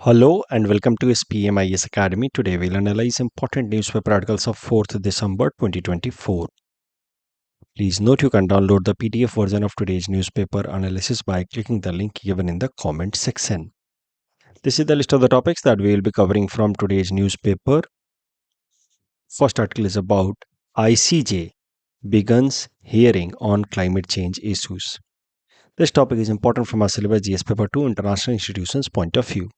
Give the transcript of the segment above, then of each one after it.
Hello and welcome to SPMIS Academy. Today we'll analyze important newspaper articles of 4th December 2024. Please note you can download the PDF version of today's newspaper analysis by clicking the link given in the comment section. This is the list of the topics that we will be covering from today's newspaper. First article is about ICJ begins hearing on climate change issues. This topic is important from our syllabus GS paper 2 international institutions point of view.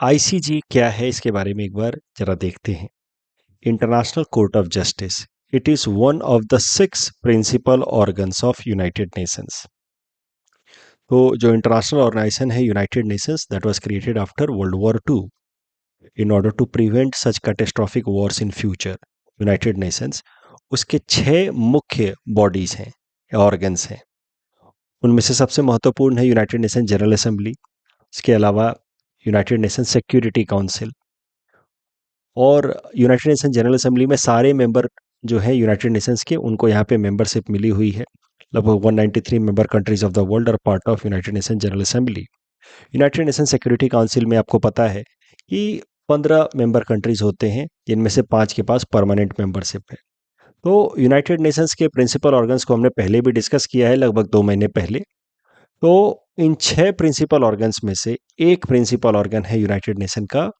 ICJ क्या है इसके बारे में एक बार जरा देखते हैं. International Court of Justice. It is one of the 6 principal organs of United Nations. तो जो इंटरनेशनल ऑर्गेनाइजेशन है United Nations that was created after World War 2 in order to prevent such catastrophic wars in future. United Nations उसके 6 मुख्य bodies हैं, organs हैं. उनमें से सबसे महत्वपूर्ण है यूनाइटेड नेशन जनरल असेंबली. इसके अलावा यूनाइटेड नेशन सिक्योरिटी काउंसिल. और यूनाइटेड नेशन जनरल असेंबली में सारे मेंबर जो हैं यूनाइटेड नेशंस के, उनको यहाँ पे मेंबरशिप मिली हुई है. लगभग 193 member countries of the world are part of United Nation General Assembly. United Nation Security Council में आपको पता है कि 15 मेंबर कंट्रीज होते हैं, जिनमें से 5 के पास परमानेंट मेंबरशिप है. तो यूनाइटेड नेशंस के प्रिंसिपल ऑर्गन्स को हमने पहले भी डिस्कस किया है, लगभग 2 महीने पहले. तो इन 6 प्रिंसिपल ऑर्गन्स में से एक प्रिंसिपल ऑर्गन है यूनाइटेड नेशन का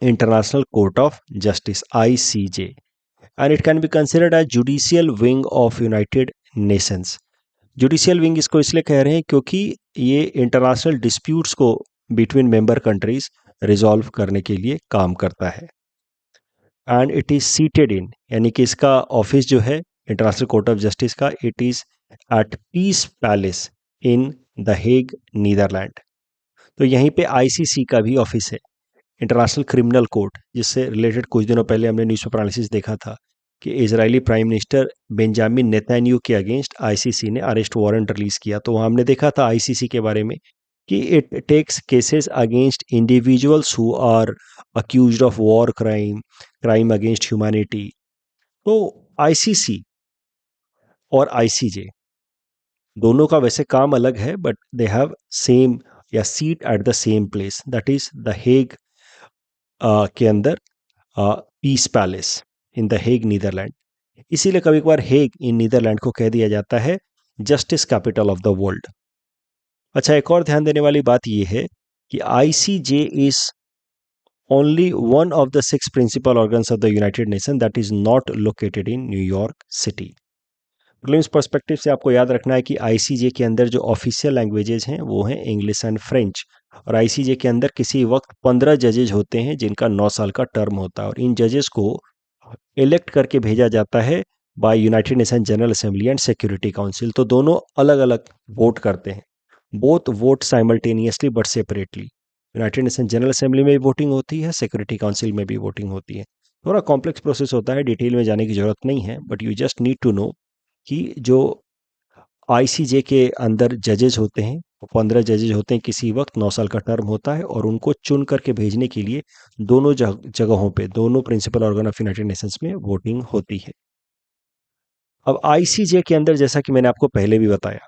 International Court of Justice ICJ, and it can be considered as judicial wing of United Nations. Judicial wing इसको इसलिए कह रहे हैं क्योंकि ये इंटरनेशनल डिस्प्यूट्स को बिटवीन मेंबर कंट्रीज रिजॉल्व करने के लिए काम करता है. And it is seated in, यानी कि इसका ऑफिस जो है इंटरनेशनल कोर्ट ऑफ जस्टिस का, it is at Peace Palace in the Hague, Netherlands. तो यहीं पे ICC का भी ऑफिस है, इंटरनेशनल क्रिमिनल कोर्ट, जिससे रिलेटेड कुछ दिनों पहले हमने न्यूज़पेपर एनालिसिस देखा था कि Israeli prime minister Benjamin Netanyahu के अगेंस्ट ICC ने अरेस्ट वारंट रिलीज किया. तो वहाँ हमने देखा था ICC के बारे में कि it takes cases against individuals who are accused of war crime, crime against humanity. तो ICC और ICJ दोनों का वैसे काम अलग है, बट दे हैव सेम या seat at the same place, that is the Hague के अंदर, Peace Palace in the Hague, Netherlands. इसीलिए कभी कभार हेग इन नीदरलैंड को कह दिया जाता है justice capital of the world. अच्छा, एक और ध्यान देने वाली बात यह है कि ICJ is only one of the 6 principal organs of the United Nation that is not located in New York city. Prelims perspective से आपको याद रखना है कि ICJ के अंदर जो ऑफिशियल लैंग्वेजेस हैं वो हैं इंग्लिश एंड फ्रेंच. और ICJ के अंदर किसी वक्त 15 जजेज होते हैं जिनका 9 साल का टर्म होता है, और इन जजेस को इलेक्ट करके भेजा जाता है by United Nation General Assembly and Security Council. तो दोनों अलग अलग वोट करते हैं, both vote simultaneously but separately. United Nation General Assembly में भी वोटिंग होती है, सिक्योरिटी काउंसिल में भी वोटिंग होती है. थोड़ा कॉम्प्लेक्स प्रोसेस होता है, डिटेल में जाने की जरूरत नहीं है, but you just need to know कि जो ICJ के अंदर जजेज होते हैं, 15 जजेज होते हैं, किसी वक्त 9 साल का टर्म होता है, और उनको चुन करके भेजने के लिए दोनों जगहों पे, दोनों principal organ of United Nations में वोटिंग होती है. अब ICJ के अंदर, जैसा कि मैंने आपको पहले भी बताया,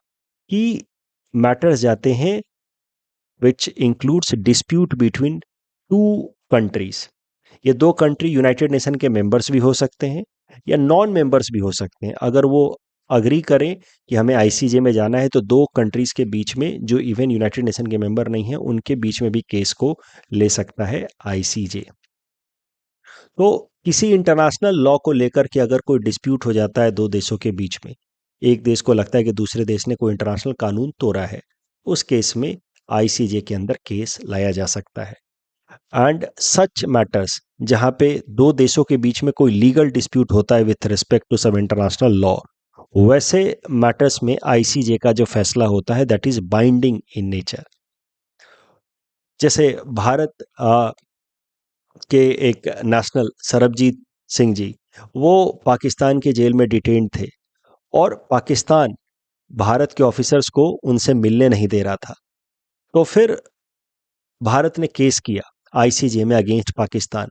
कि मैटर्स जाते हैं which includes dispute between 2 countries. ये 2 कंट्री यूनाइटेड नेशन के मेंबर्स भी हो सकते हैं या नॉन मेंबर्स भी हो सकते हैं. अगर वो अग्री करें कि हमें ICJ में जाना है, तो 2 कंट्रीज के बीच में, जो इवन यूनाइटेड नेशन के मेंबर नहीं है, उनके बीच में भी केस को ले सकता है ICJ. तो किसी इंटरनेशनल लॉ को लेकर के अगर कोई डिस्प्यूट हो जाता है 2 देशों के बीच में, एक देश को लगता है कि दूसरे देश ने कोई इंटरनेशनल कानून तोड़ा है, उस केस में ICJ के अंदर केस लाया जा सकता है. एंड सच मैटर्स, जहां पे 2 देशों के बीच में कोई लीगल डिस्प्यूट होता है विथ रिस्पेक्ट टू सब इंटरनेशनल लॉ, वैसे मैटर्स में ICJ का जो फैसला होता है that is binding in nature. जैसे भारत के एक नेशनल सरबजीत सिंह जी, वो पाकिस्तान के जेल में डिटेन्ड थे, और पाकिस्तान भारत के ऑफिसर्स को उनसे मिलने नहीं दे रहा था. तो फिर भारत ने केस किया ICJ में against Pakistan,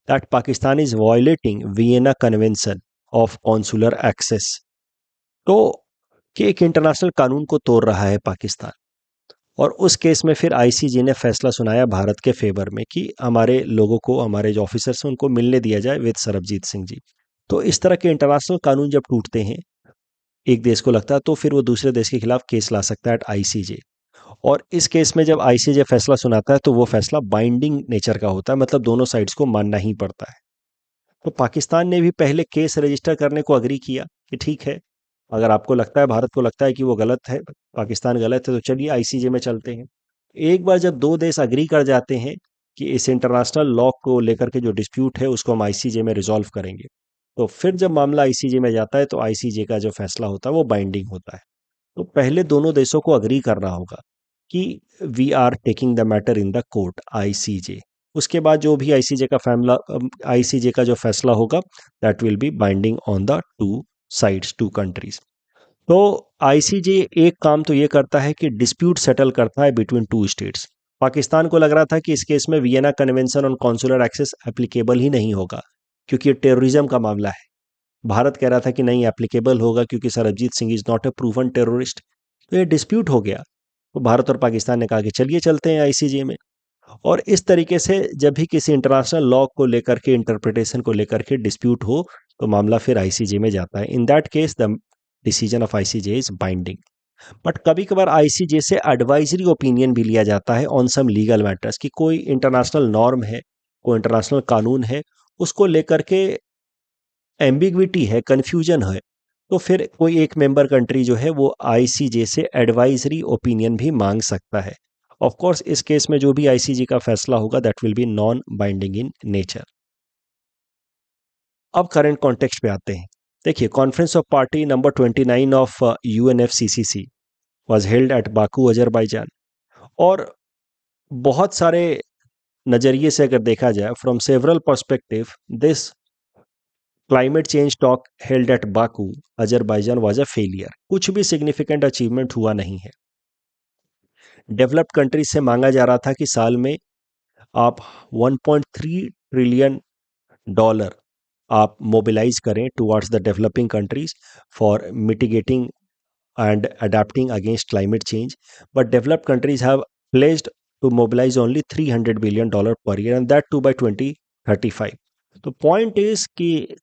that Pakistan is violating Vienna Convention of consular access. तो कि एक इंटरनेशनल कानून को तोड़ रहा है पाकिस्तान. और उस केस में फिर आईसीजे ने फैसला सुनाया भारत के फेवर में कि हमारे लोगों को, हमारे जो ऑफिसर्स हैं उनको मिलने दिया जाए विद सरबजीत सिंह जी। तो इस तरह के इंटरनेशनल कानून जब टूटते हैं एक देश को लगता है, तो फिर वो दूसरे देश के खिलाफ केस ला सकता है एट आईसीजे। और इस केस में जब आईसीजे फैसला सुनाता है तो वो फैसला बाइंडिंग नेचर का होता है, मतलब दोनों साइड्स को मानना ही पड़ता है। तो पाकिस्तान ने भी पहले केस रजिस्टर करने को अग्री किया कि ठीक है, अगर आपको लगता है, भारत को लगता है कि वो गलत है, पाकिस्तान गलत है, तो चलिए आईसीजे में चलते हैं। एक बार जब दो देश अग्री कर जाते हैं कि इस इंटरनेशनल लॉ को लेकर के जो डिस्प्यूट है उसको हम आईसीजे में रिजॉल्व करेंगे, तो फिर जब मामला आईसीजे में जाता है तो आईसीजे का जो फैसला होता है वो बाइंडिंग होता है। तो पहले दोनों देशों को अग्री करना होगा कि we are taking the matter in the court ICJ. उसके बाद जो भी आईसीजे का जो फैसला होगा that will be binding on the two sides, two countries. तो आईसीजे एक काम तो ये करता है कि डिस्प्यूट सेटल करता है बिटवीन टू स्टेट्स। पाकिस्तान को लग रहा था कि इस केस में Vienna convention on consular access applicable ही नहीं होगा क्योंकि ये टेररिज्म का मामला है। भारत कह रहा था कि नहीं, एप्लीकेबल होगा क्योंकि Sarabjit Singh is not a proven terrorist. तो ये डिस्प्यूट हो गया। तो भारत और पाकिस्तान ने कहा कि चलिए चलते हैं आईसीजे में। और इस तरीके से जब भी किसी इंटरनेशनल लॉ को लेकर के, इंटरप्रिटेशन को लेकर के डिस्प्यूट हो, तो मामला फिर आईसीजे में जाता है। इन that case the decision of ICJ is binding. But कभी कभार आईसीजे से एडवाइजरी ओपिनियन भी लिया जाता है ऑन सम लीगल मैटर्स, कि कोई इंटरनेशनल नॉर्म है, कोई इंटरनेशनल कानून है, उसको लेकर के एम्बिग्विटी है, कंफ्यूजन है, तो फिर कोई एक मेंबर कंट्री जो है वो आईसीजे से एडवाइजरी ओपिनियन भी मांग सकता है। ऑफ कोर्स इस केस में जो भी आईसीजे का फैसला होगा that will B non binding in nature. अब करंट कॉन्टेक्स्ट पे आते हैं। देखिए, conference of party number 29 of UNFCCC was held at Baku, Azerbaijan. और बहुत सारे नजरिए से अगर देखा जाए, from several perspective, this climate change talk held at Baku Azerbaijan was a failure. कुछ भी सिग्निफिकेंट अचीवमेंट हुआ नहीं है। डेवलप्ड कंट्रीज से मांगा जा रहा था कि साल में आप 1.3 ट्रिलियन डॉलर आप मोबिलाइज करें towards the developing countries for mitigating and adapting against climate change, but developed countries have pledged to mobilize only $300 billion per year, and that too by 2035. तो पॉइंट इज कि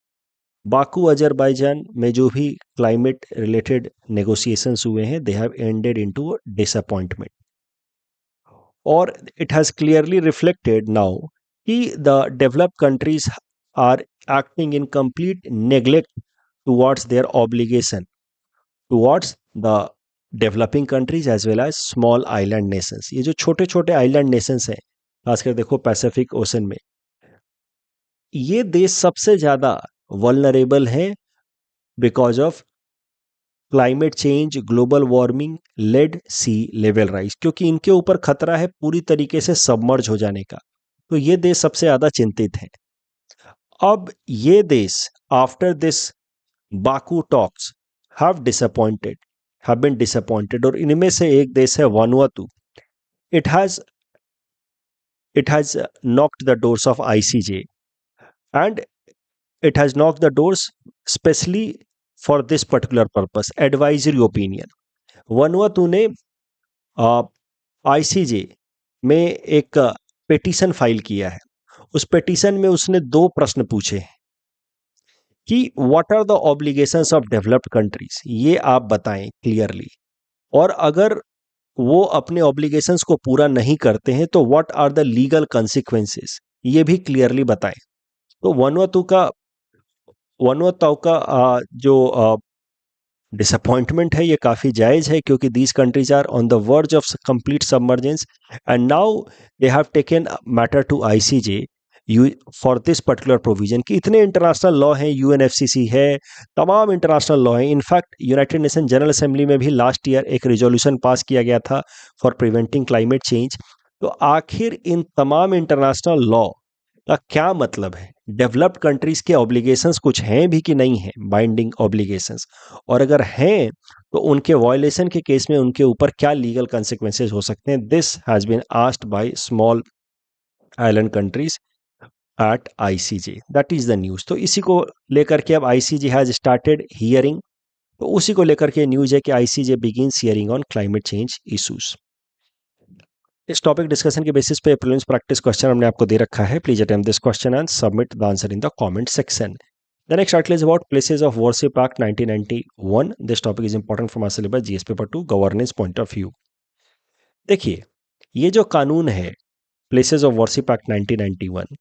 Baku Azerbaijan में जो भी climate related negotiations हुए हैं, they have ended into disappointment. और it has clearly reflected now कि the developed countries are acting in complete neglect towards their obligation towards the developing countries as well as small island nations. ये जो छोटे छोटे island Nations हैं, खासकर देखो Pacific ocean में, ये देश सबसे ज्यादा वल्नरेबल हैं because of climate change, global warming, led sea level rise, क्योंकि इनके ऊपर खतरा है पूरी तरीके से सबमर्ज हो जाने का। तो ये देश सबसे ज्यादा चिंतित हैं। अब ये देश after this Baku talks have been disappointed, और इनमें से एक देश है Vanuatu. It has knocked the doors of ICJ, and it has knocked the doors specially for this particular purpose, advisory opinion। Vanuatu ने आईसीजे में एक पेटिशन फाइल किया है। उस पेटिशन में उसने दो प्रश्न पूछे हैं कि what are the obligations of developed countries, ये आप बताएं क्लियरली, और अगर वो अपने ऑब्लिगेशंस को पूरा नहीं करते हैं तो what are the legal consequences, ये भी क्लियरली बताएं। तो वनुआतू का जो डिसअपॉइंटमेंट है ये काफ़ी जायज़ है, क्योंकि these countries are on the verge of complete submergence, and now they have taken matter to ICJ you for this particular provision. कि इतने इंटरनेशनल लॉ हैं, यूएनएफसीसी है, तमाम इंटरनेशनल लॉ हैं। In fact United Nation General Assembly में भी last year एक resolution pass किया गया था फॉर प्रिवेंटिंग क्लाइमेट चेंज। तो आखिर इन तमाम इंटरनेशनल लॉ का क्या मतलब है? डेवलप्ड कंट्रीज के ऑब्लिगेशंस कुछ हैं भी कि नहीं हैं, बाइंडिंग ऑब्लिगेशंस, और अगर हैं तो उनके वायलेशन के केस में उनके ऊपर क्या लीगल कंसिक्वेंसेस हो सकते हैं? This has been asked by small island countries at ICJ. That is the news. तो इसी को लेकर के अब आईसीजे हैज स्टार्टेड हियरिंग। तो उसी को लेकर के न्यूज है कि ICJ begins hearing on climate change issues. इस टॉपिक डिस्कशन के बेसिस पे प्रीलिम्स प्रैक्टिस क्वेश्चन हमने आपको दे रखा है. Please attempt this question and submit the answer in the comment section. The next article is about Places of Worship Act 1991. This topic is important from our syllabus GS paper 2 governance point of view. देखिए, ये जो कानून है places of Worship Act 1991,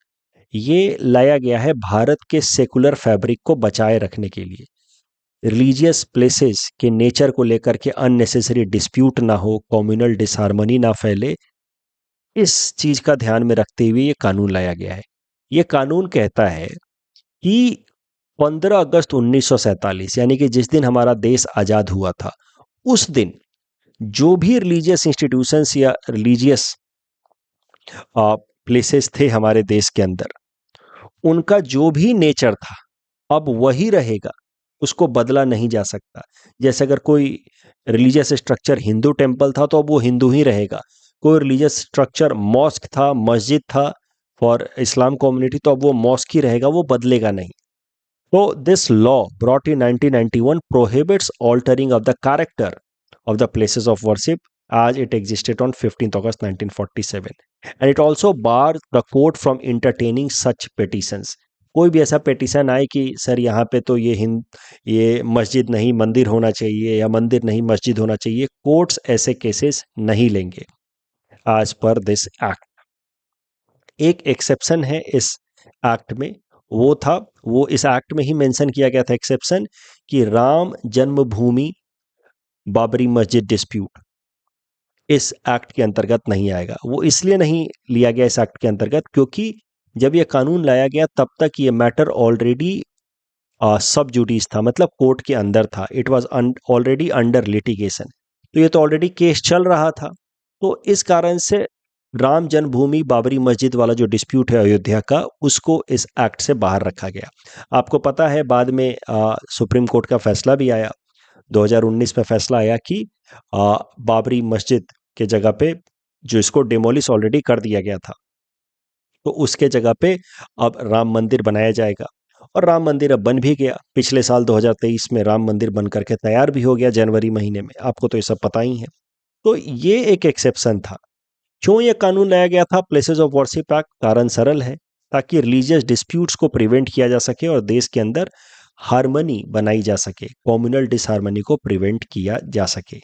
ये लाया गया है भारत के सेकुलर फैब्रिक को बचाए रखने के लिए. रिलीजियस प्लेसेस के नेचर को लेकर के अननेसेसरी डिस्प्यूट ना हो, कम्युनल डिसहार्मनी ना फैले, इस चीज का ध्यान में रखते हुए ये कानून लाया गया है. ये कानून कहता है कि 15 अगस्त 1947 यानी कि जिस दिन हमारा देश आजाद हुआ था, उस दिन जो भी रिलीजियस इंस्टीट्यूशंस या रिलीजियस प्लेसेस थे हमारे देश के अंदर, उनका जो भी नेचर था अब वही रहेगा, उसको बदला नहीं जा सकता. जैसे अगर कोई रिलीजियस स्ट्रक्चर हिंदू टेम्पल था तो अब वो हिंदू ही रहेगा. कोई रिलीजियस स्ट्रक्चर मॉस्क था, मस्जिद था फॉर इस्लाम कम्युनिटी, तो अब वो मॉस्क ही रहेगा, वो बदलेगा नहीं. So this law brought in 1991 prohibits altering of the character of the places of worship as it existed on 15th August 1947, and it also bars the court from entertaining such petitions. कोई भी ऐसा petition आए कि sir यहाँ पे तो ये मस्जिद नहीं मंदिर होना चाहिए या मंदिर नहीं मस्जिद होना चाहिए, कोर्ट्स ऐसे केसेस नहीं लेंगे आज पर दिस एक्ट. एक एक्सेप्शन है इस एक्ट में, वो इस एक्ट में ही मेंशन किया गया था एक्सेप्शन, कि राम जन्मभूमि बाबरी मस्जिद डिस्प्यूट इस एक्ट के अंतर्गत नहीं आएगा. वो इसलिए नहीं लिया गया इस एक्ट के अंतर्गत क्योंकि जब ये कानून लाया गया तब तक ये मैटर ऑलरेडी सब जुडिस था, मतलब कोर्ट के अंदर था. It was already under litigation, तो ये तो ऑलरेडी केस चल रहा था. तो इस कारण से राम जन्मभूमि बाबरी मस्जिद वाला जो डिस्प्यूट है अयोध्या का, उसको इस एक्ट से बाहर रखा गया. आपको पता है बाद में सुप्रीम कोर्ट का फैसला भी आया, 2019 में फैसला आया कि बाबरी मस्जिद के जगह पे जो इसको डिमोलिश ऑलरेडी कर दिया गया था, तो उसके जगह पे अब राम मंदिर बनाया जाएगा. और राम मंदिर अब बन भी गया. पिछले साल 2023 में राम मंदिर बन करके तैयार भी हो गया जनवरी महीने में. आपको तो ये सब पता ही है. तो ये एक एक्सेप्शन था. क्यों ये कानून लाया गया था प्लेसेस ऑफ वर्शिप एक्ट? कारण सरल है, ताकि रिलीजियस डिस्प्यूट्स को प्रिवेंट किया जा सके और देश के अंदर हार्मनी बनाई जा सके, कम्युनल डिसहार्मनी को प्रिवेंट किया जा सके.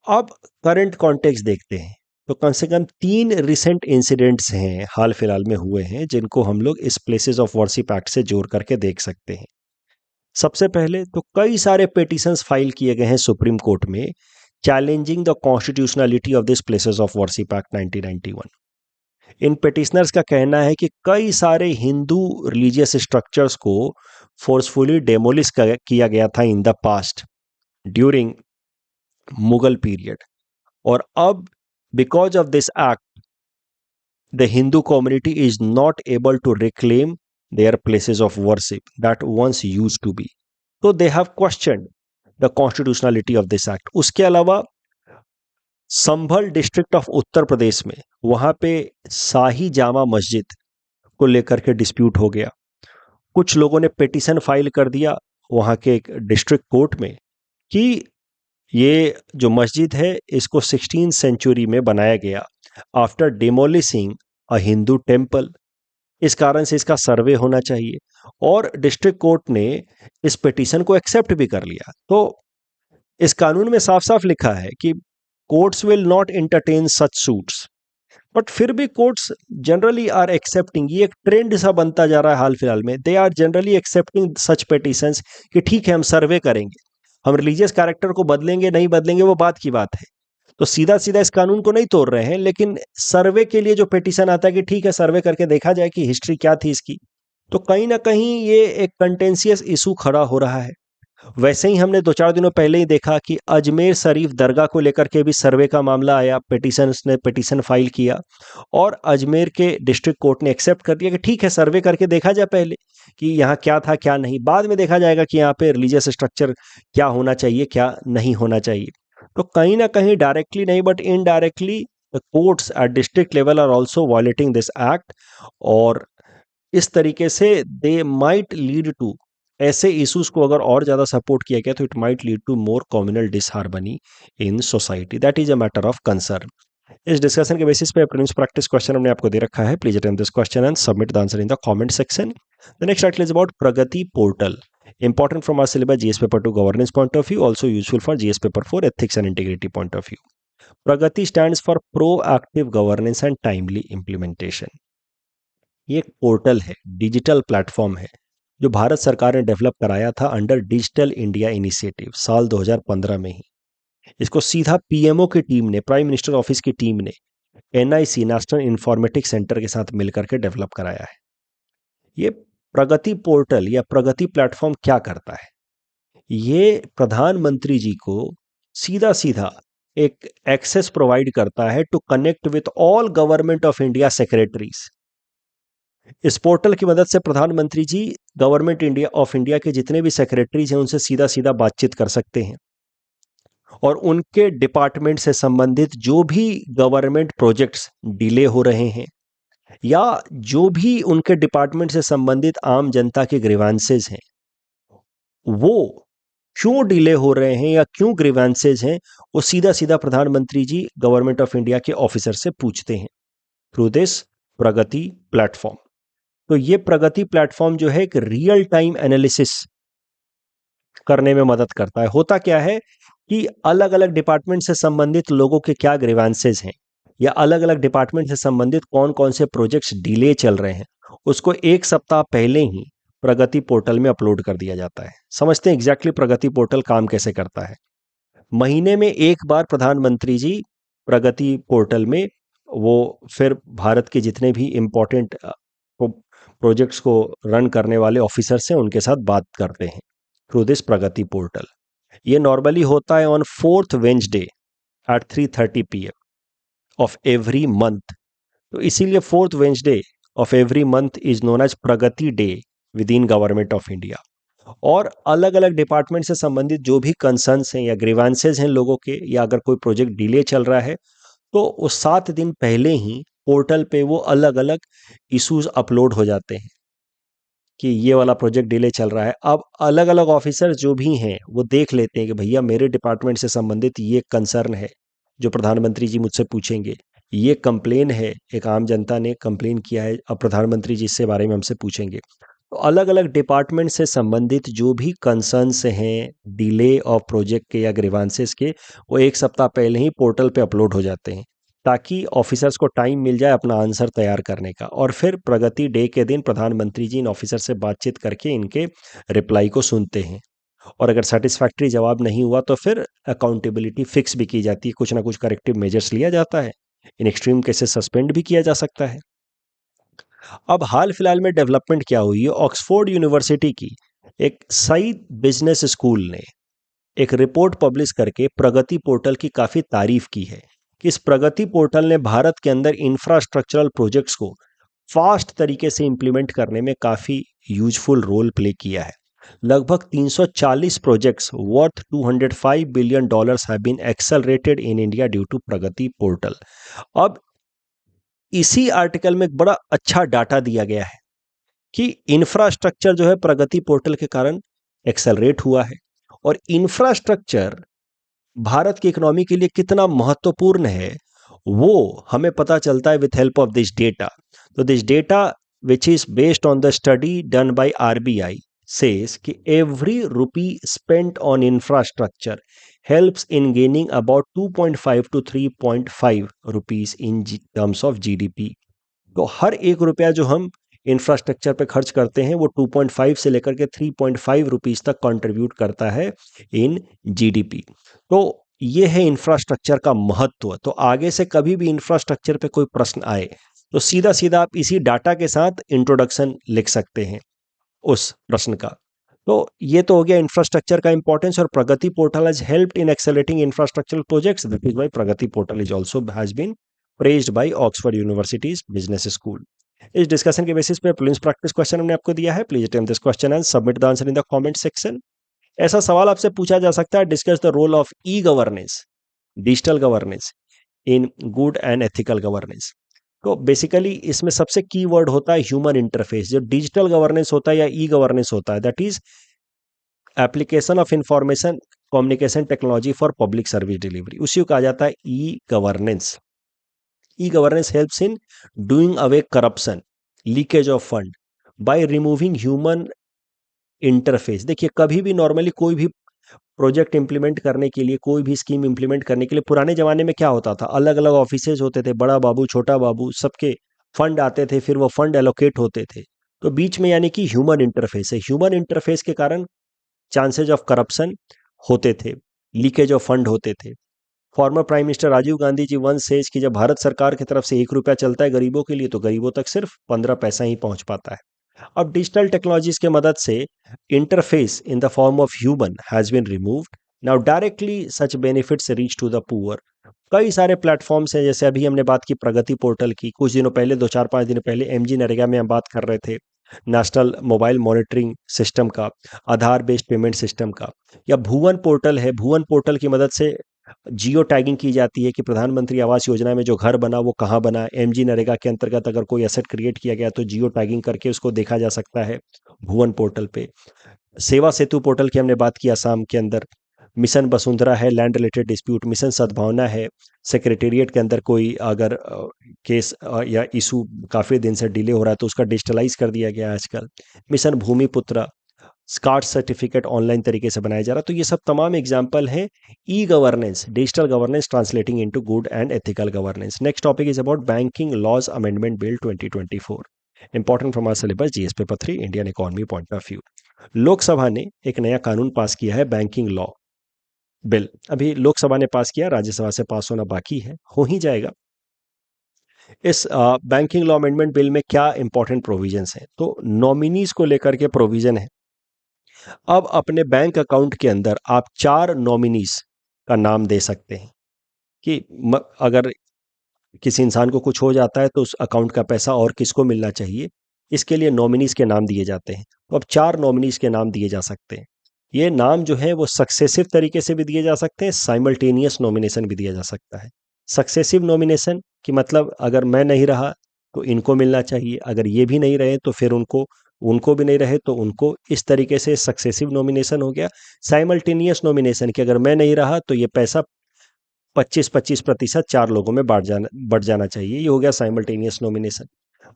अब करंट कॉन्टेक्स्ट देखते हैं, तो कम से कम 3 रिसेंट इंसिडेंट्स हैं, हाल फिलहाल में हुए हैं, जिनको हम लोग इस प्लेसेस ऑफ वर्शिप एक्ट से जोड़ करके देख सकते हैं. सबसे पहले तो कई सारे पिटीशंस फाइल किए गए हैं सुप्रीम कोर्ट में challenging the constitutionality of this Places of Worship Act 1991. इन पिटिशनर्स का कहना है कि कई सारे हिंदू रिलीजियस स्ट्रक्चर्स को फोर्सफुली डेमोलिश किया गया था in the past during Mughal period, और अब because of this act the Hindu community is not able to reclaim their places of worship that once used to be. So they have questioned the constitutionality of this act. उसके अलावा संभल district of Uttar Pradesh में वहां पे शाही जामा मस्जिद को लेकर के dispute हो गया. कुछ लोगों ने पिटीशन फाइल कर दिया वहां के एक डिस्ट्रिक्ट कोर्ट में कि ये जो मस्जिद है इसको 16th सेंचुरी में बनाया गया आफ्टर डिमोलिशिंग अ हिंदू टेम्पल, इस कारण से इसका सर्वे होना चाहिए. और डिस्ट्रिक्ट कोर्ट ने इस पिटीशन को एक्सेप्ट भी कर लिया. तो इस कानून में साफ साफ लिखा है कि courts will not entertain such suits, but फिर भी कोर्ट्स जनरली आर एक्सेप्टिंग. ये एक ट्रेंड सा बनता जा रहा है हाल फिलहाल में. They are generally accepting such petitions कि ठीक है हम सर्वे करेंगे, हम रिलीजियस कैरेक्टर को बदलेंगे नहीं बदलेंगे वो बात की बात है. तो सीधा सीधा इस कानून को नहीं तोड़ रहे हैं, लेकिन सर्वे के लिए जो पिटीशन आता है कि ठीक है सर्वे करके देखा जाए कि हिस्ट्री क्या थी इसकी, तो कहीं ना कहीं ये एक कंटेंशियस इशू खड़ा हो रहा है. वैसे ही हमने 2-4 दिनों पहले ही देखा कि अजमेर शरीफ दरगाह को लेकर के भी सर्वे का मामला आया, पिटीशनर्स ने पिटीशन फाइल किया और अजमेर के डिस्ट्रिक्ट कोर्ट ने एक्सेप्ट कर दिया कि ठीक है सर्वे करके देखा जाए पहले कि यहाँ क्या था क्या नहीं, बाद में देखा जाएगा कि यहाँ पे रिलीजियस स्ट्रक्चर क्या होना चाहिए क्या नहीं होना चाहिए. तो कहीं ना कहीं डायरेक्टली नहीं but indirectly the courts at district level are also violating this act, और इस तरीके से दे माइट लीड टू, ऐसे इश्यूज को अगर और ज़्यादा सपोर्ट किया गया तो it might lead to more communal disharmony in society. That is a matter of concern. इस डिस्कशन के बेसिस पे प्रीलिम्स प्रैक्टिस क्वेश्चन हमने आपको दे रखा है. Please attempt this question and submit the answer in the comment section. The next article is about Pragati portal. Important from our syllabus GS paper 2 governance point of view, also useful for GS paper 4 ethics and integrity point of view. Pragati stands for proactive governance and timely implementation. ये एक portal है, digital platform है जो भारत सरकार ने develop कराया था under digital India initiative साल 2015 में ही. इसको सीधा पीएमओ की टीम ने, प्राइम मिनिस्टर ऑफिस की टीम ने एनआईसी नेशनल इंफॉर्मेटिक्स सेंटर के साथ मिलकर के डेवलप कराया है. ये प्रगति पोर्टल या प्रगति प्लेटफॉर्म क्या करता है? ये प्रधानमंत्री जी को सीधा सीधा एक एक्सेस प्रोवाइड करता है to connect with all government of India secretaries. इस पोर्टल की मदद से प्रधानमंत्री ji government India of India के जितने भी सेक्रेटरीज हैं उनसे सीधा सीधा बातचीत कर सकते हैं और उनके डिपार्टमेंट से संबंधित जो भी गवर्नमेंट प्रोजेक्ट्स डिले हो रहे हैं या जो भी उनके डिपार्टमेंट से संबंधित आम जनता के ग्रीवांसेस हैं, वो क्यों डिले हो रहे हैं या क्यों ग्रीवेंसेज हैं, वो सीधा सीधा प्रधानमंत्री जी गवर्नमेंट ऑफ इंडिया के ऑफिसर से पूछते हैं थ्रू दिस प्रगति प्लेटफॉर्म. तो ये प्रगति प्लेटफॉर्म जो है एक रियल टाइम एनालिसिस करने में मदद करता है. होता क्या है कि अलग अलग डिपार्टमेंट से संबंधित लोगों के क्या ग्रीवेंसेज हैं या अलग अलग डिपार्टमेंट से संबंधित कौन कौन से प्रोजेक्ट्स डिले चल रहे हैं, उसको एक सप्ताह पहले ही प्रगति पोर्टल में अपलोड कर दिया जाता है. समझते हैं एग्जैक्टली प्रगति पोर्टल काम कैसे करता है. महीने में एक बार प्रधानमंत्री जी प्रगति पोर्टल में वो फिर भारत के जितने भी इम्पोर्टेंट प्रोजेक्ट्स को रन करने वाले ऑफिसर्स हैं उनके साथ बात करते हैं थ्रू दिस प्रगति पोर्टल. ये नॉर्मली होता है on 4th Wednesday at 3:30 PM of every month. तो इसीलिए 4th Wednesday of every month is known as Pragati day within government of India. और अलग अलग डिपार्टमेंट से संबंधित जो भी कंसर्न्स हैं या ग्रीवांसेज हैं लोगों के, या अगर कोई प्रोजेक्ट डिले चल रहा है तो उस 7 दिन पहले ही पोर्टल पे वो अलग अलग इश्यूज अपलोड हो जाते हैं कि ये वाला प्रोजेक्ट डिले चल रहा है. अब अलग अलग ऑफिसर जो भी हैं वो देख लेते हैं कि भैया मेरे डिपार्टमेंट से संबंधित ये कंसर्न है जो प्रधानमंत्री जी मुझसे पूछेंगे, ये कंप्लेन है, एक आम जनता ने कंप्लेन किया है, अब प्रधानमंत्री जी इससे बारे में हमसे पूछेंगे. तो अलग अलग डिपार्टमेंट से संबंधित जो भी कंसर्न्स हैं डिले ऑफ प्रोजेक्ट के या ग्रीवांसेस के, वो एक सप्ताह पहले ही पोर्टल पे अपलोड हो जाते हैं ताकि ऑफिसर्स को टाइम मिल जाए अपना आंसर तैयार करने का. और फिर प्रगति डे के दिन प्रधानमंत्री जी इन ऑफिसर से बातचीत करके इनके रिप्लाई को सुनते हैं और अगर सेटिस्फैक्ट्री जवाब नहीं हुआ तो फिर अकाउंटेबिलिटी फिक्स भी की जाती है, कुछ ना कुछ करेक्टिव मेजर्स लिया जाता है. इन एक्सट्रीम केसेस सस्पेंड भी किया जा सकता है. अब हाल फिलहाल में डेवलपमेंट क्या हुई है, ऑक्सफोर्ड यूनिवर्सिटी की एक सई बिजनेस स्कूल ने एक रिपोर्ट पब्लिश करके प्रगति पोर्टल की काफ़ी तारीफ की है कि इस प्रगति पोर्टल ने भारत के अंदर इंफ्रास्ट्रक्चरल प्रोजेक्ट्स को फास्ट तरीके से इंप्लीमेंट करने में काफ़ी यूजफुल रोल प्ले किया है. लगभग 340 projects worth $205 billion have been accelerated in India due to Pragati portal. अब इसी आर्टिकल में एक बड़ा अच्छा डाटा दिया गया है कि इंफ्रास्ट्रक्चर जो है प्रगति पोर्टल के कारण एक्सेलरेट हुआ है और इंफ्रास्ट्रक्चर भारत की इकोनॉमी के लिए कितना महत्वपूर्ण है वो हमें पता चलता है with help of this data. तो this data which is based on the study done by RBI says कि every rupee spent on infrastructure helps in gaining about 2.5 to 3.5 rupees in terms of GDP. तो हर एक रुपया जो हम infrastructure पे खर्च करते हैं वो 2.5 से लेकर के 3.5 रुपीस तक कंट्रीब्यूट करता है इन जीडीपी. तो ये है इंफ्रास्ट्रक्चर का महत्व. तो आगे से कभी भी इंफ्रास्ट्रक्चर पे कोई प्रश्न आए तो सीधा सीधा आप इसी डाटा के साथ इंट्रोडक्शन लिख सकते हैं उस प्रश्न का. तो ये तो हो गया इंफ्रास्ट्रक्चर का इंपॉर्टेंस. और Pragati portal has helped in accelerating infrastructural projects. That is why Pragati portal is also has been praised by Oxford university's business school. इस डिस्कशन के बेसिस पे प्रीलिम्स प्रैक्टिस क्वेश्चन हमने आपको दिया है. Please attempt this question and submit the answer in the comment section. ऐसा सवाल आपसे पूछा जा सकता है, discuss the role of e governance, digital governance in good and ethical governance. तो बेसिकली इसमें सबसे की वर्ड होता है ह्यूमन इंटरफेस. जो डिजिटल गवर्नेंस होता है या ई गवर्नेंस होता है that is application of information communication technology for public service delivery, उसी को कहा जाता है e governance. E governance helps in doing away corruption, leakage of fund by removing human interface. देखिए कभी भी नॉर्मली कोई भी प्रोजेक्ट इंप्लीमेंट करने के लिए, कोई भी स्कीम इंप्लीमेंट करने के लिए, पुराने जमाने में क्या होता था, अलग अलग ऑफिसेज होते थे, बड़ा बाबू छोटा बाबू सबके फंड आते थे, फिर वो फंड एलोकेट होते थे, तो बीच में यानी कि ह्यूमन इंटरफेस है, ह्यूमन इंटरफेस के कारण चांसेज ऑफ करप्शन होते थे, लीकेज ऑफ फंड होते थे। Former prime minister Rajiv Gandhi ji once says कि जब भारत सरकार की तरफ से 1 रुपया चलता है गरीबों के लिए, तो गरीबों तक सिर्फ 15 पैसा ही पहुंच पाता है। अब डिजिटल टेक्नोलॉजीज के मदद से interface in the form of human has been removed, now directly such benefits reach to the poor. कई सारे प्लेटफॉर्म्स हैं, जैसे अभी हमने बात की प्रगति पोर्टल की, कुछ दिनों पहले 2 4 5 दिन पहले एमजी नरेगा में हम बात कर रहे थे नेशनल मोबाइल मॉनिटरिंग सिस्टम का, आधार बेस्ड पेमेंट सिस्टम का, या भुवन पोर्टल है, भुवन पोर्टल की मदद से जियो टैगिंग की जाती है कि प्रधानमंत्री आवास योजना में जो घर बना वो कहाँ बना। एमजी नरेगा के अंतर्गत अगर कोई एसेट क्रिएट किया गया तो जियो टैगिंग करके उसको देखा जा सकता है भुवन पोर्टल पे। सेवा सेतु पोर्टल की हमने बात की असम के अंदर, मिशन वसुंधरा है लैंड रिलेटेड डिस्प्यूट, मिशन सद्भावना है, सेक्रेटेरिएट के अंदर कोई अगर केस या इशू काफ़ी दिन से डिले हो रहा है तो उसका डिजिटलाइज कर दिया गया है आजकल। मिशन भूमिपुत्रा, स्काट सर्टिफिकेट ऑनलाइन तरीके से बनाया जा रहा है। तो ये सब तमाम एग्जाम्पल हैं e governance, digital governance translating into good and ethical governance. Next topic is about banking laws amendment bill 2024, important from our syllabus GS paper 3 Indian economy point of view. Lok Sabha ने एक नया कानून पास किया है बैंकिंग लॉ बिल। अभी लोकसभा ने पास किया, राज्यसभा से पास होना बाकी है, हो ही जाएगा। इस बैंकिंग लॉ अमेंडमेंट बिल में क्या इंपॉर्टेंट प्रोविजंस हैं, तो नॉमिनीज को लेकर के प्रोविजन है। अब अपने बैंक अकाउंट के अंदर आप 4 नॉमिनीज का नाम दे सकते हैं कि अगर किसी इंसान को कुछ हो जाता है तो उस अकाउंट का पैसा और किसको मिलना चाहिए, इसके लिए नॉमिनीज के नाम दिए जाते हैं। तो अब 4 नॉमिनीज के नाम दिए जा सकते हैं। ये नाम जो है वो सक्सेसिव तरीके से भी दिए जा सकते हैं, साइमल्टेनियस नॉमिनेशन भी दिया जा सकता है। सक्सेसिव नॉमिनेशन की मतलब अगर मैं नहीं रहा तो इनको मिलना चाहिए, अगर ये भी नहीं रहे तो फिर उनको उनको भी नहीं रहे तो उनको, इस तरीके से सक्सेसिव नॉमिनेशन हो गया। साइमल्टेनियस नॉमिनेशन की अगर मैं नहीं रहा तो ये पैसा 25-25% 4 लोगों में बढ़ जाना चाहिए, ये हो गया साइमल्टेनियस नॉमिनेशन।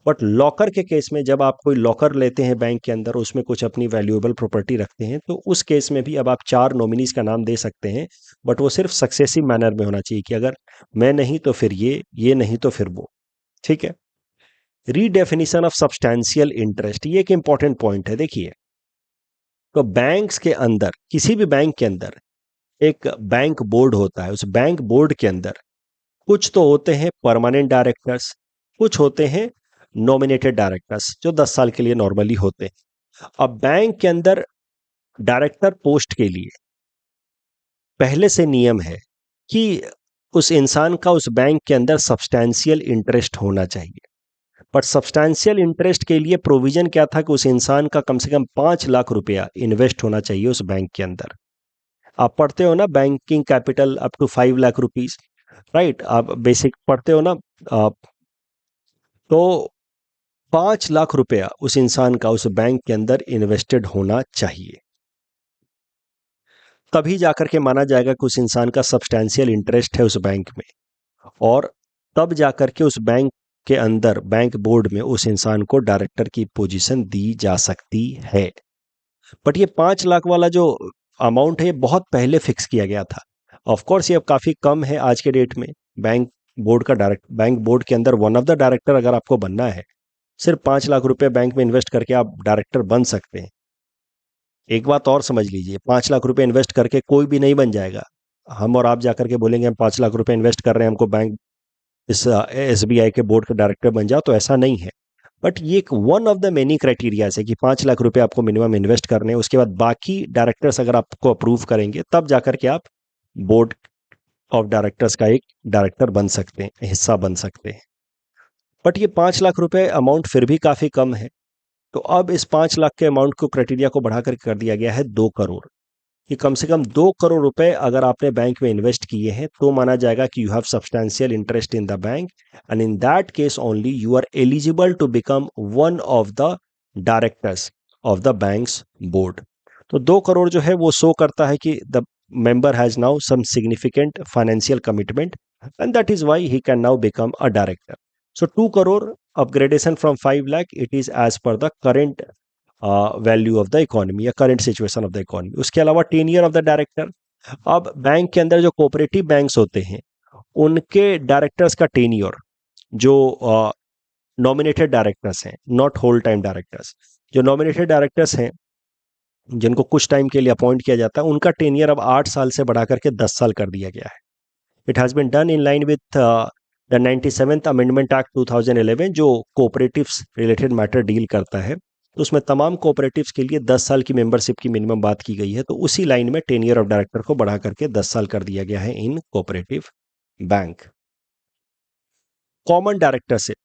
बट लॉकर के केस में जब आप कोई लॉकर लेते हैं बैंक के अंदर, उसमें कुछ अपनी वैल्यूएबल प्रॉपर्टी रखते हैं, तो उस केस में भी अब आप 4 नॉमिनीज का नाम दे सकते हैं, बट वो सिर्फ सक्सेसिव मैनर में होना चाहिए कि अगर मैं नहीं तो फिर ये नहीं तो फिर वो। ठीक है। रीडेफिनिशन ऑफ सब्सटैंशियल इंटरेस्ट, ये एक इंपॉर्टेंट पॉइंट है। देखिए, तो बैंक्स के अंदर, किसी भी बैंक के अंदर एक बैंक बोर्ड होता है, उस बैंक बोर्ड के अंदर कुछ तो होते हैं परमानेंट डायरेक्टर्स, कुछ होते हैं नॉमिनेटेड डायरेक्टर्स जो 10 साल के लिए नॉर्मली होते हैं। अब बैंक के अंदर डायरेक्टर पोस्ट के लिए पहले से नियम है कि उस इंसान का उस बैंक के अंदर सब्सटैंशियल इंटरेस्ट होना चाहिए। बट सब्सटैंशियल इंटरेस्ट के लिए प्रोविजन क्या था कि उस इंसान का कम से कम 5 लाख रुपया इन्वेस्ट होना चाहिए उस बैंक के अंदर। आप पढ़ते हो ना banking capital up to 5 lakh rupees, right, आप बेसिक पढ़ते हो ना। आप तो 5 लाख रुपया उस इंसान का उस बैंक के अंदर इन्वेस्टेड होना चाहिए, तभी जाकर के माना जाएगा कि उस इंसान का सब्सटैंशियल इंटरेस्ट है उस बैंक में, और तब जाकर के उस बैंक के अंदर बैंक बोर्ड में उस इंसान को डायरेक्टर की पोजीशन दी जा सकती है। बट ये 5 लाख वाला जो अमाउंट है ये बहुत पहले फिक्स किया गया था। ऑफ कोर्स ये अब काफ़ी कम है आज के डेट में। बैंक बोर्ड के अंदर वन ऑफ द डायरेक्टर अगर आपको बनना है, सिर्फ 5 लाख रुपए बैंक में इन्वेस्ट करके आप डायरेक्टर बन सकते हैं। एक बात और समझ लीजिए, 5 लाख रुपए इन्वेस्ट करके कोई भी नहीं बन जाएगा। हम और आप जाकर के बोलेंगे हम 5 लाख रुपए इन्वेस्ट कर रहे हैं, हमको बैंक इस एसबीआई के बोर्ड के डायरेक्टर बन जाओ, तो ऐसा नहीं है। बट ये एक one of the many criteria है कि 5 लाख रुपए आपको मिनिमम इन्वेस्ट करने हैं, उसके बाद बाकी डायरेक्टर्स अगर आपको अप्रूव करेंगे तब जाकर के आप बोर्ड ऑफ डायरेक्टर्स का एक डायरेक्टर बन सकते हैं, हिस्सा बन सकते हैं। बट ये 5 लाख रुपए अमाउंट फिर भी काफ़ी कम है। तो अब इस 5 लाख के अमाउंट को क्राइटेरिया को बढ़ाकर कर दिया गया है 2 करोड़, कि कम से कम 2 करोड़ रुपए अगर आपने बैंक में इन्वेस्ट किए हैं तो माना जाएगा कि you have substantial interest in the bank, and in that case only you are eligible to become one of the directors of the bank's board. तो 2 करोड़ जो है वो शो करता है कि the member has now some significant financial commitment, and that is why he can now become a director. So 2 crore upgradation from 5 lakh, it is as per the current value of the economy या current situation of the economy. उसके अलावा टेनियर of the director, अब bank के अंदर जो cooperative banks होते हैं उनके डायरेक्टर्स का टेन्योर, जो नॉमिनेटेड डायरेक्टर्स हैं, नॉट होल टाइम डायरेक्टर्स, जो नॉमिनेटेड डायरेक्टर्स हैं जिनको कुछ टाइम के लिए अपॉइंट किया जाता है, उनका टेनियर अब 8 साल से बढ़ा करके 10 साल कर दिया गया है. It has been done in line with the 97th amendment act 2011 जो कोऑपरेटिव्स रिलेटेड मैटर डील करता है. तो उसमें तमाम कोऑपरेटिव्स के लिए 10 साल की मेंबरशिप की मिनिमम बात की गई है. तो उसी लाइन में टेनियर ऑफ डायरेक्टर को बढ़ा करके 10 साल कर दिया गया है in cooperative bank. Common directorship,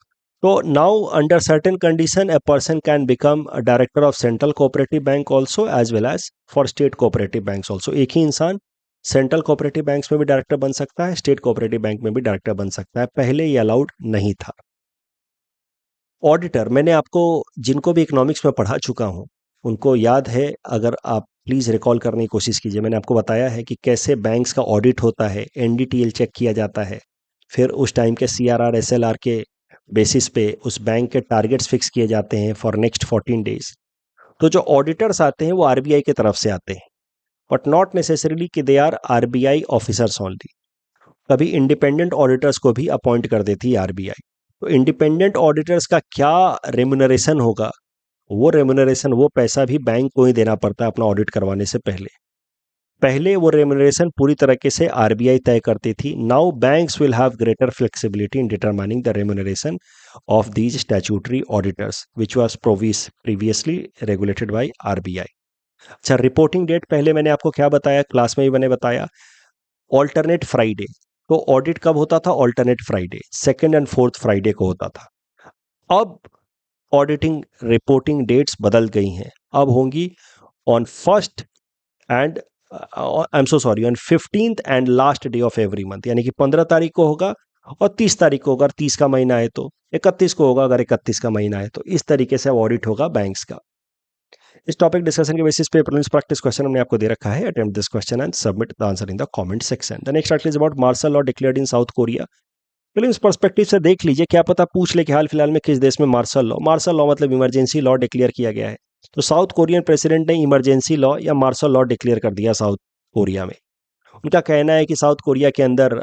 तो now under certain condition a person can become a director of central cooperative bank also as well as for state cooperative banks also. एक ही इंसान सेंट्रल कोऑपरेटिव बैंक्स में भी director बन सकता है, state cooperative bank में भी डायरेक्टर बन सकता है. पहले ये अलाउड नहीं था. ऑडिटर, मैंने आपको जिनको भी इकोनॉमिक्स में पढ़ा चुका हूँ उनको याद है, अगर आप प्लीज़ रिकॉल करने की कोशिश कीजिए. मैंने आपको बताया है कि कैसे बैंक्स का ऑडिट होता है, एनडीटीएल चेक किया जाता है, फिर उस टाइम के सीआरआर एसएलआर के बेसिस पे उस बैंक के टारगेट्स फिक्स किए जाते हैं फॉर नेक्स्ट 14 डेज. तो जो ऑडिटर्स आते हैं वो आरबीआई की तरफ से आते हैं, बट नॉट नेसेसरीली कि they are RBI officers only. कभी इंडिपेंडेंट ऑडिटर्स को भी अपॉइंट कर देती है आरबीआई. तो इंडिपेंडेंट ऑडिटर्स का क्या रेम्यूनरेशन होगा, वो रेम्यूनरेशन, वो पैसा भी बैंक को ही देना पड़ता है अपना ऑडिट करवाने से पहले. पहले वो रेम्यूनरेशन पूरी तरीके से आरबीआई तय करती थी. Now banks will have greater flexibility in determining the remuneration of these statutory auditors which was previously regulated by RBI. अच्छा, रिपोर्टिंग डेट पहले मैंने आपको क्या बताया, क्लास में ही मैंने बताया, ऑल्टरनेट फ्राइडे. तो ऑडिट कब होता था? Alternate Friday, second and fourth Friday को होता था. अब ऑडिटिंग रिपोर्टिंग डेट्स बदल गई हैं, अब होंगी on first and I am so sorry on 15th and last day of every month. यानी कि 15 तारीख को होगा और 30 तारीख को होगा, अगर 30 का महीना है तो 31 को होगा, अगर 31 का महीना है तो. इस तरीके से ऑडिट होगा बैंक्स का. इस टॉपिक डिस्कशन के बेसिस पे प्रीलिम्स प्रैक्टिस क्वेश्चन हमने आपको दे रखा है. Attempt this question and submit the answer in the comment section. The next article is about martial law declared in South Korea. Prelims perspective से देख लीजिए, क्या पता पूछ ले कि हाल फिलहाल में किस देश में मार्शल लॉ. मार्शल लॉ मतलब इमरजेंसी लॉ डिक्लेयर किया गया है. तो साउथ कोरियन प्रेसिडेंट ने इमरजेंसी लॉ या मार्शल लॉ डिक्लेयर कर दिया साउथ कोरिया में. उनका कहना है कि साउथ कोरिया के अंदर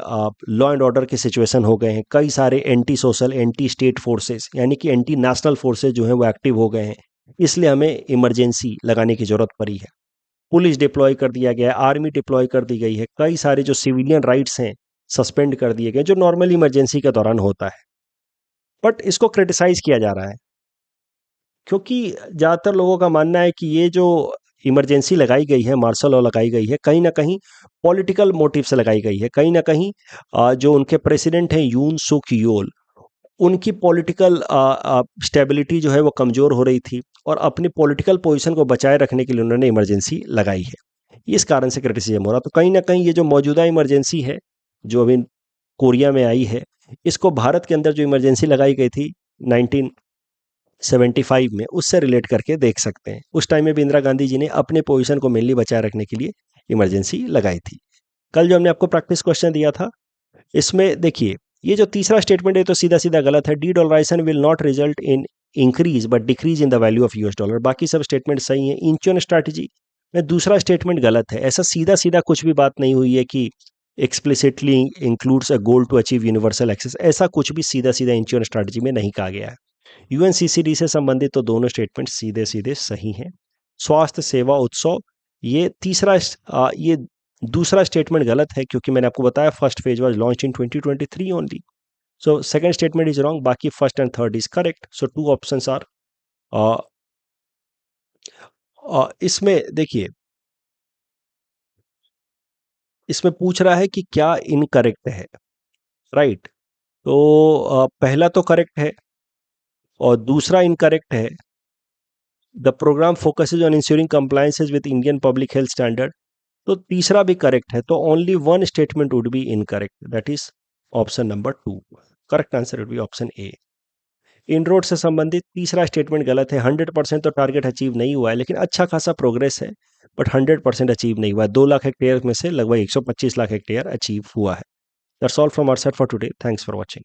लॉ एंड ऑर्डर के सिचुएशन हो गए हैं, कई सारे anti social anti state forces यानी कि एंटी नेशनल फोर्सेस जो हैं वो एक्टिव हो गए हैं, इसलिए हमें इमरजेंसी लगाने की जरूरत पड़ी है. पुलिस डिप्लॉय कर दिया गया है, आर्मी डिप्लॉय कर दी गई है, कई सारे जो सिविलियन राइट्स हैं सस्पेंड कर दिए गए जो नॉर्मल इमरजेंसी के दौरान होता है. बट इसको क्रिटिसाइज किया जा रहा है क्योंकि ज़्यादातर लोगों का मानना है कि ये जो इमरजेंसी लगाई गई है, मार्शल लॉ लगाई गई है, कहीं ना कहीं पॉलिटिकल मोटिव से लगाई गई है. कहीं ना कहीं जो उनके प्रेसिडेंट हैं यून सुक योल, उनकी पॉलिटिकल स्टेबिलिटी जो है वो कमज़ोर हो रही थी और अपनी पॉलिटिकल पोजीशन को बचाए रखने के लिए उन्होंने इमरजेंसी लगाई है. इस कारण से क्रिटिसिज्म हो रहा. तो कहीं ना कहीं ये जो मौजूदा इमरजेंसी है जो अभी कोरिया में आई है, इसको भारत के अंदर जो इमरजेंसी लगाई गई थी 1975 में, उससे रिलेट करके देख सकते हैं. उस टाइम में भी इंदिरा गांधी जी ने अपने पोजीशन को मेनली बचाए रखने के लिए इमरजेंसी लगाई थी. कल जो हमने आपको प्रैक्टिस क्वेश्चन दिया था, इसमें देखिए ये जो तीसरा स्टेटमेंट है तो सीधा सीधा गलत है. Dedollarization will not result in increase but decrease in the value of US dollar. बाकी सब स्टेटमेंट सही है. इंचियन स्ट्रैटेजी में दूसरा स्टेटमेंट गलत है. ऐसा सीधा सीधा कुछ भी बात नहीं हुई है कि explicitly includes a goal to achieve universal access. ऐसा कुछ भी सीधा सीधा इंचियन स्ट्रैटेजी में नहीं कहा गया है. यूएनसीसीडी से संबंधित तो दोनों स्टेटमेंट सीधे सीधे सही हैं. स्वास्थ्य सेवा उत्सव, ये ये दूसरा स्टेटमेंट गलत है क्योंकि मैंने आपको बताया first phase was launched in 2023 only. So second statement is wrong, बाकी first and third is correct. So two options are. इसमें देखिए, इसमें पूछ रहा है कि क्या इनकरेक्ट है, राइट. तो पहला तो करेक्ट है और दूसरा इनकरेक्ट है. The programme focuses on ensuring compliances with Indian public health standard, तो तीसरा भी करेक्ट है. तो only one statement would be incorrect, that is option number 2. Correct answer would be option A. इन रोड से संबंधित तीसरा स्टेटमेंट गलत है. 100% तो टारगेट अचीव नहीं हुआ है लेकिन अच्छा खासा प्रोग्रेस है. बट 100% अचीव नहीं हुआ है। 2 लाख हेक्टेयर में से लगभग 125 लाख हेक्टेयर अचीव हुआ है। That's all from our side for today. Thanks for watching.